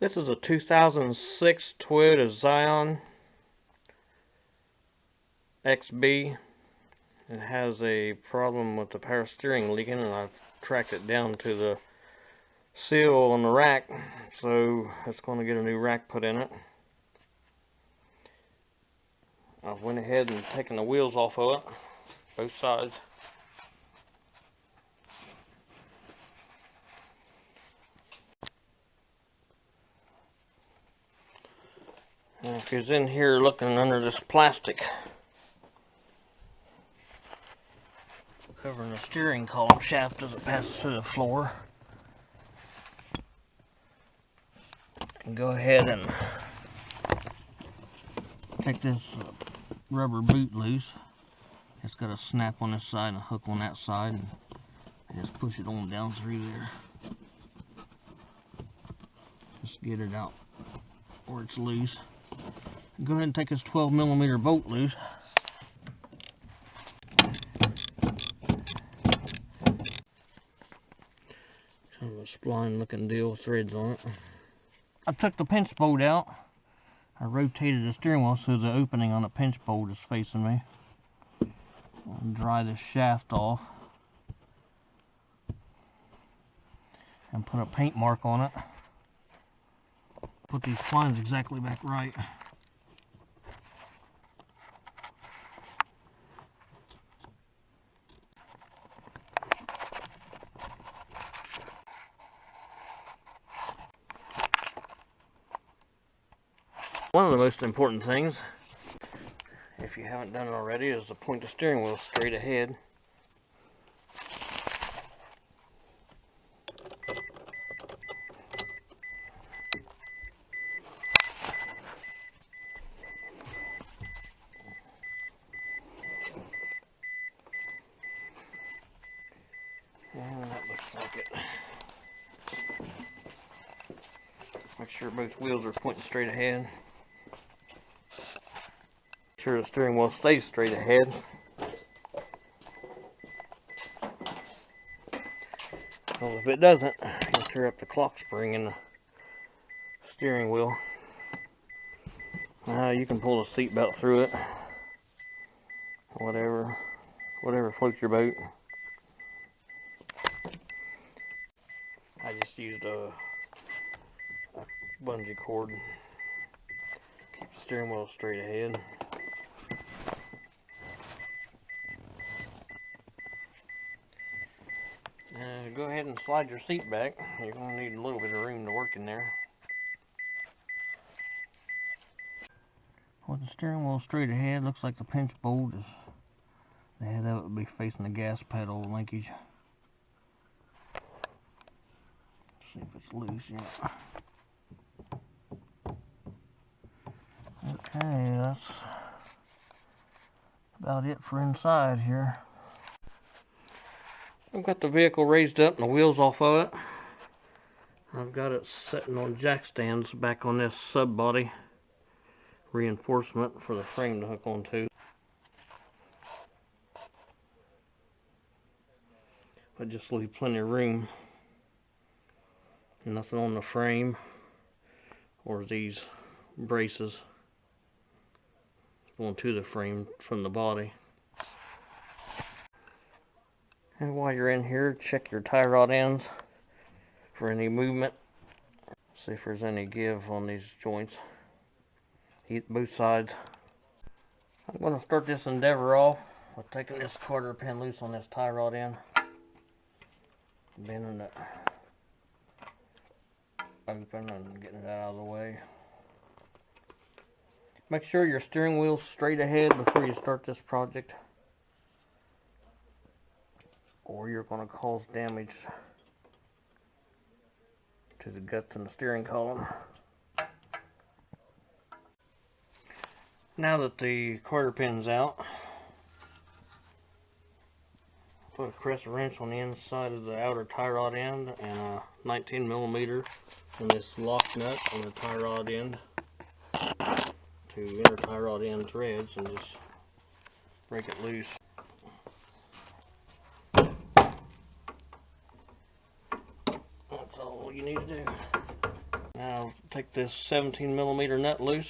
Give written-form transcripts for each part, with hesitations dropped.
This is a 2006 Toyota Scion XB. It has a problem with the power steering leaking, and I've tracked it down to the seal on the rack, so it's going to get a new rack put in it. I went ahead and taken the wheels off of it, both sides. And if you're in here looking under this plastic covering the steering column shaft as it passes through the floor, and go ahead and take this rubber boot loose. It's got a snap on this side and a hook on that side, and just push it on down through there. Just get it out where it's loose. Go ahead and take this 12mm bolt loose. Kind of a spline looking deal with threads on it. I took the pinch bolt out. I rotated the steering wheel so the opening on the pinch bolt is facing me. I'll dry this shaft off and put a paint mark on it. Put these splines exactly back right. One of the most important things, if you haven't done it already, is to point the steering wheel straight ahead. And that looks like it. Make sure both wheels are pointing straight ahead. Make sure the steering wheel stays straight ahead. Well, if it doesn't, you'll tear up the clock spring in the steering wheel. You can pull the seat belt through it. Whatever floats your boat. I just used a bungee cord. Keep the steering wheel straight ahead. Go ahead and slide your seat back. You're going to need a little bit of room to work in there. With the steering wheel straight ahead, looks like the pinch bolt is, the head of it would be facing the gas pedal linkage. See if it's loose yet. Okay, that's about it for inside here. I've got the vehicle raised up and the wheels off of it. I've got it sitting on jack stands back on this sub body reinforcement for the frame to hook onto. I just leave plenty of room. Nothing on the frame or these braces going to the frame from the body. And while you're in here, check your tie rod ends for any movement. See if there's any give on these joints. Both sides. I'm going to start this endeavor off with taking this quarter pin loose on this tie rod end, bending it open and getting it out of the way. Make sure your steering wheel's straight ahead before you start this project, or you're going to cause damage to the guts and the steering column. Now that the quarter pin's out, put a crescent wrench on the inside of the outer tie rod end and a 19mm on this lock nut on the tie rod end to inner tie rod end threads, and just break it loose. That's all you need to do. Now take this 17mm nut loose.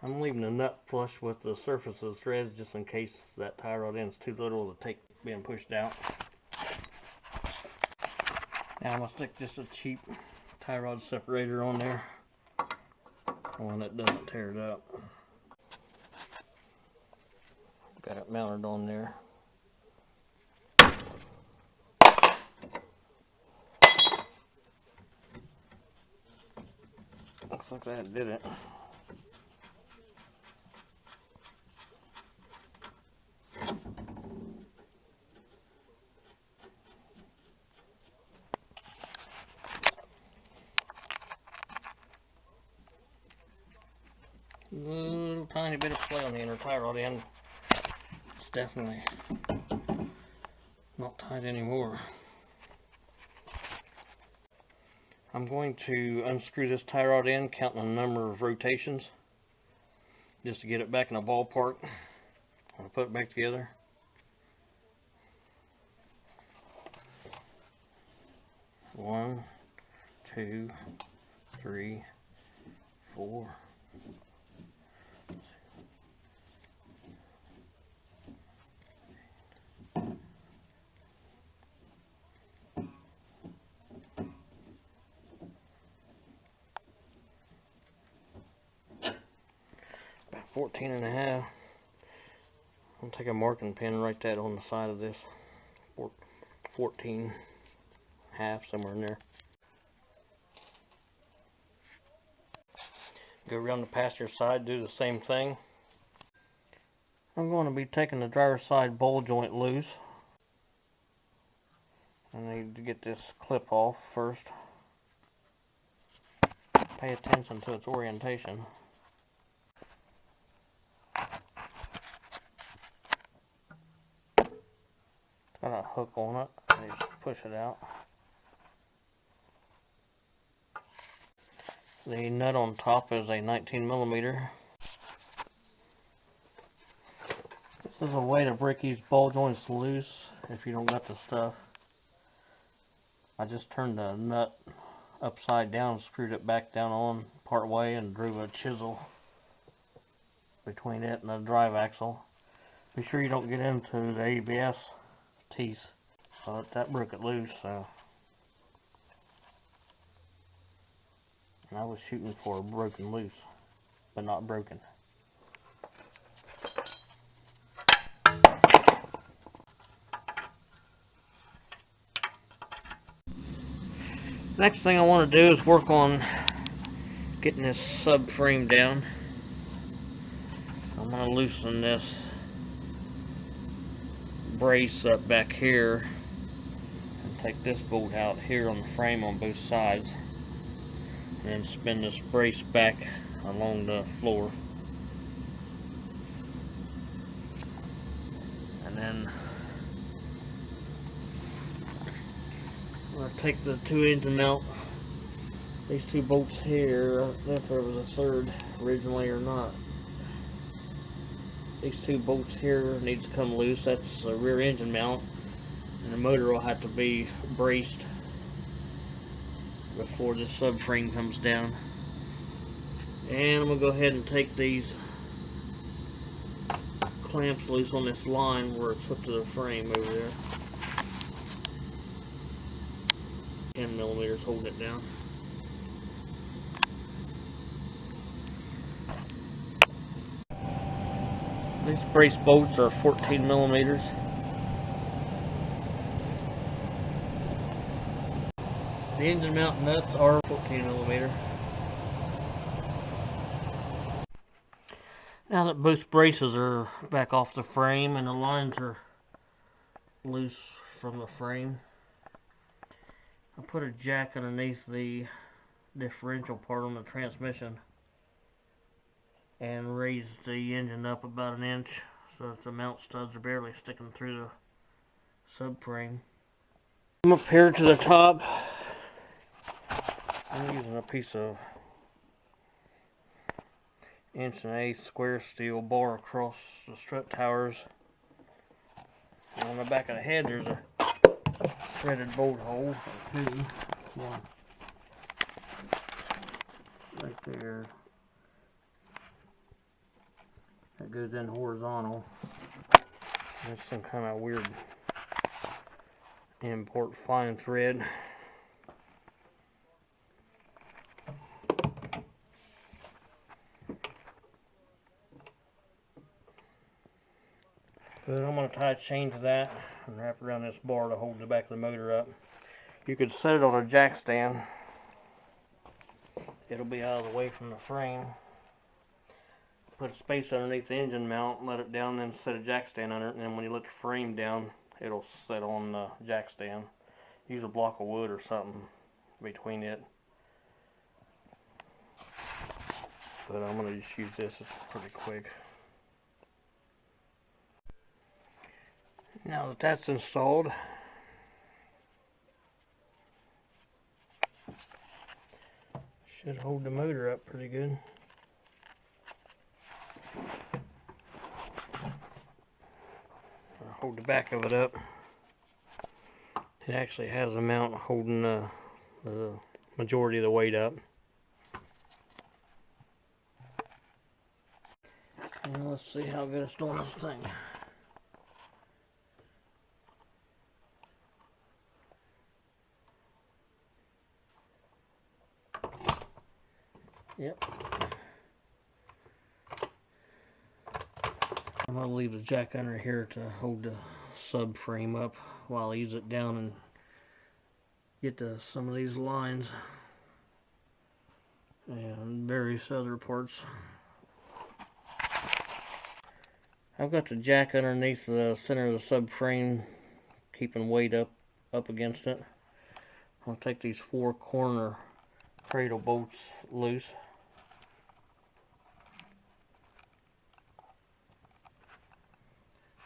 I'm leaving the nut flush with the surface of the threads just in case that tie rod end is too little to take being pushed out. Now I'm going to stick just a cheap tie rod separator on there, one that doesn't tear it up. Got it mounted on there. Looks like that did it. Little tiny bit of play on the inner tie rod end. It's definitely not tight anymore. I'm going to unscrew this tie rod end, counting the number of rotations, just to get it back in a ballpark. I'm going to put it back together. One, two, three, four. About 14 and a half. I'll take a marking pen and write that on the side of this. 14 half, somewhere in there. Go around the passenger side, do the same thing. I'm going to be taking the driver's side bowl joint loose. I need to get this clip off first. Pay attention to its orientation. Got a hook on it, and just push it out. The nut on top is a 19mm. This is a way to break these ball joints loose if you don't got the stuff. I just turned the nut upside down, screwed it back down on part way, and drew a chisel between it and the drive axle. Be sure you don't get into the ABS teeth, but that broke it loose. So I was shooting for a broken loose, but not broken. Next thing I want to do is work on getting this subframe down. I'm going to loosen this brace up back here and take this bolt out here on the frame on both sides, and then spin this brace back along the floor, and then I'm going to take the 2-inch mount. These two bolts here, I don't know if there was a third originally or not. These two bolts here need to come loose. That's a rear engine mount, and the motor will have to be braced before this subframe comes down. And I'm going to go ahead and take these clamps loose on this line where it's hooked to the frame over there. 10mm holding it down. These brace bolts are 14mm. The engine mount nuts are 14mm. Now that both braces are back off the frame and the lines are loose from the frame, I put a jack underneath the differential part on the transmission and raised the engine up about 1 inch so that the mount studs are barely sticking through the subframe. I'm up here to the top. I'm using a piece of 1 1/8" square steel bar across the strut towers. And on the back of the head there's a threaded bolt hole. One. right there. That goes in horizontal. There's some kind of weird import fine thread. But I'm going to tie a chain to that and wrap around this bar to hold the back of the motor up. You could set it on a jack stand. It'll be out of the way from the frame. Put a space underneath the engine mount, let it down, then set a jack stand under it, and then when you let the frame down, it'll set on the jack stand. Use a block of wood or something between it. But I'm going to just use this, it's pretty quick. Now that that's installed, should hold the motor up pretty good. Hold the back of it up. It actually has a mount holding the majority of the weight up. And let's see how good it's doing this thing. Yep. I'm going to leave the jack under here to hold the subframe up while I ease it down and get to some of these lines and various other parts. I've got the jack underneath the center of the subframe, keeping weight up against it. I'll take these 4 corner cradle bolts loose.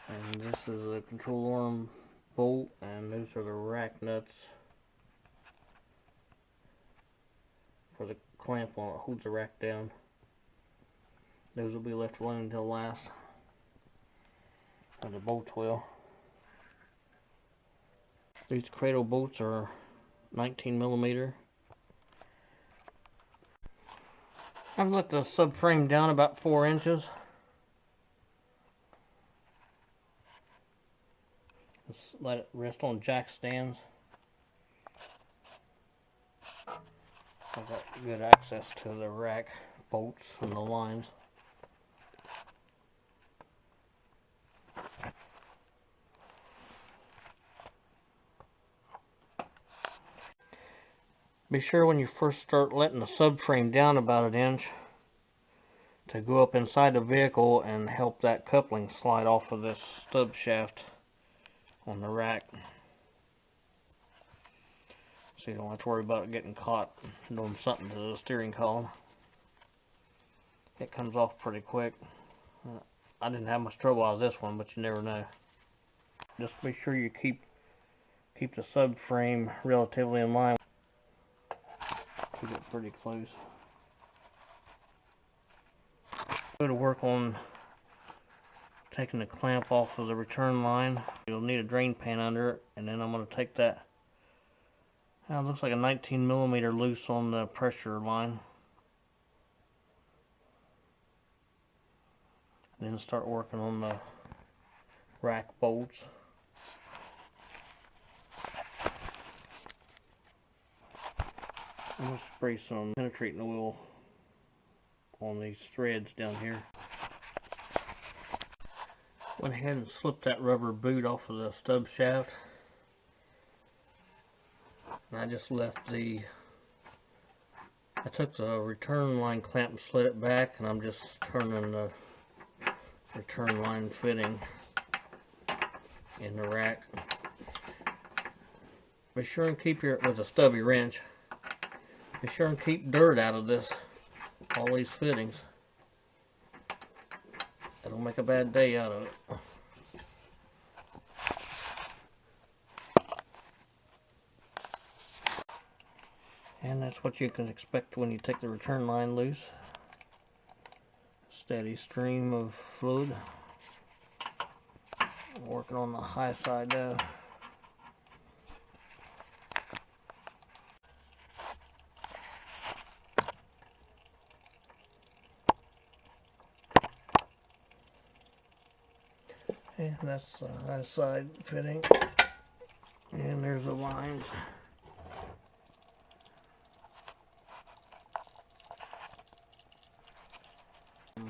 And this is a control arm bolt, and those are the rack nuts for the clamp on it, holds the rack down. Those will be left alone until last, and the bolts will. These cradle bolts are 19mm. I've let the subframe down about 4 inches. Just let it rest on jack stands. I've got good access to the rack bolts and the lines. Be sure when you first start letting the subframe down about 1 inch to go up inside the vehicle and help that coupling slide off of this stub shaft on the rack, so you don't have to worry about it getting caught doing something to the steering column. It comes off pretty quick. I didn't have much trouble out of this one, but you never know. Just be sure you keep the subframe relatively in line. Keep it pretty close. Go to work on taking the clamp off of the return line. You'll need a drain pan under it, and then I'm going to take that, it looks like a 19mm loose on the pressure line, and then start working on the rack bolts. I'm going to spray some penetrating oil on these threads down here. Went ahead and slipped that rubber boot off of the stub shaft. And I just left I took the return line clamp and slid it back, and I'm just turning the return line fitting in the rack. Be sure and keep with a stubby wrench, be sure and keep dirt out of all these fittings. It'll make a bad day out of it. And that's what you can expect when you take the return line loose. Steady stream of fluid. Working on the high side though. And that's the side fitting. And there's the lines.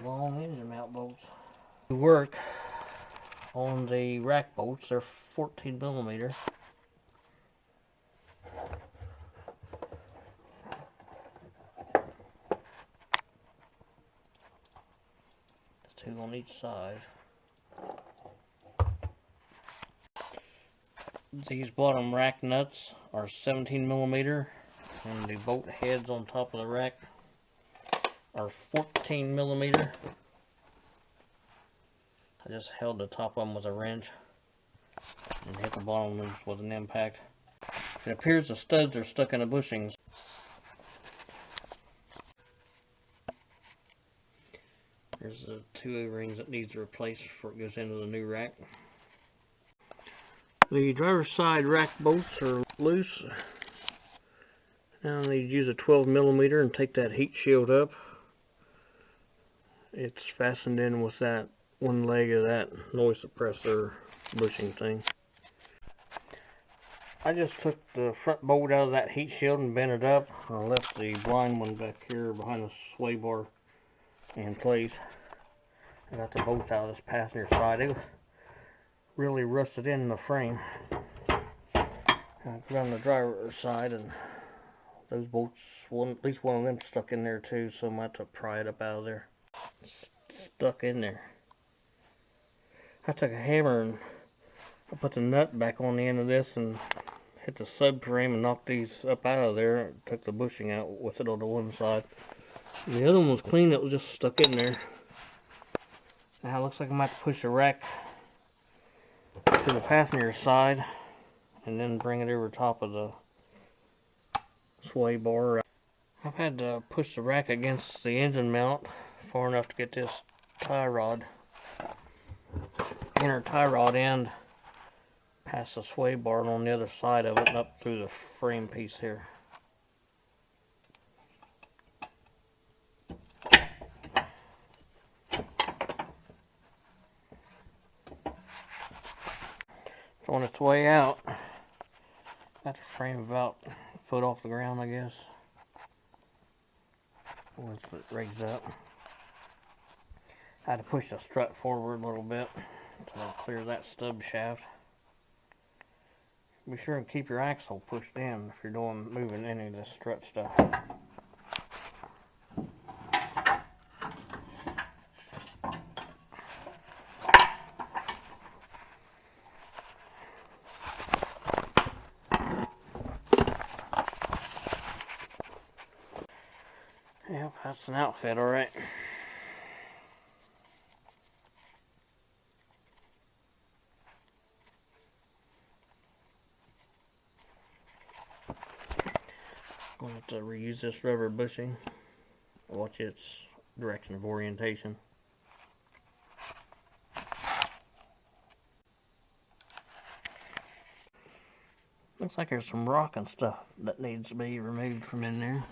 Long engine mount bolts. To work on the rack bolts, they're 14 millimeter. Two on each side. These bottom rack nuts are 17 millimeter, and the bolt heads on top of the rack are 14 millimeter. I just held the top of them with a wrench and hit the bottom ones with an impact. It appears the studs are stuck in the bushings. There's the two O-rings that needs replaced before it goes into the new rack. The driver's side rack bolts are loose. Now I need to use a 12 millimeter and take that heat shield up. It's fastened in with that one leg of that noise suppressor bushing thing. I just took the front bolt out of that heat shield and bent it up. I left the blind one back here behind the sway bar in place. I got the bolts out of this passenger side. It was really rusted in the frame. I put on the driver's side, and those bolts, at least one of them stuck in there too, so I might have to pry it up out of there. It's stuck in there. I took a hammer and I put the nut back on the end of this and hit the subframe and knocked these up out of there. I took the bushing out with it on the one side. And the other one was clean, it was just stuck in there. Now it looks like I might have to push the rack to the passenger side and then bring it over top of the sway bar. I've had to push the rack against the engine mount far enough to get this tie rod, inner tie rod end, past the sway bar and on the other side of it and up through the frame piece here. It's on its way out. Got the frame about a foot off the ground, I guess. Once it rigs up. I had to push the strut forward a little bit to clear that stub shaft. Be sure and keep your axle pushed in if you're moving any of this strut stuff. Yep, that's an outfit, alright. I'm going to have to reuse this rubber bushing. Watch its direction of orientation. Looks like there's some rock and stuff that needs to be removed from in there.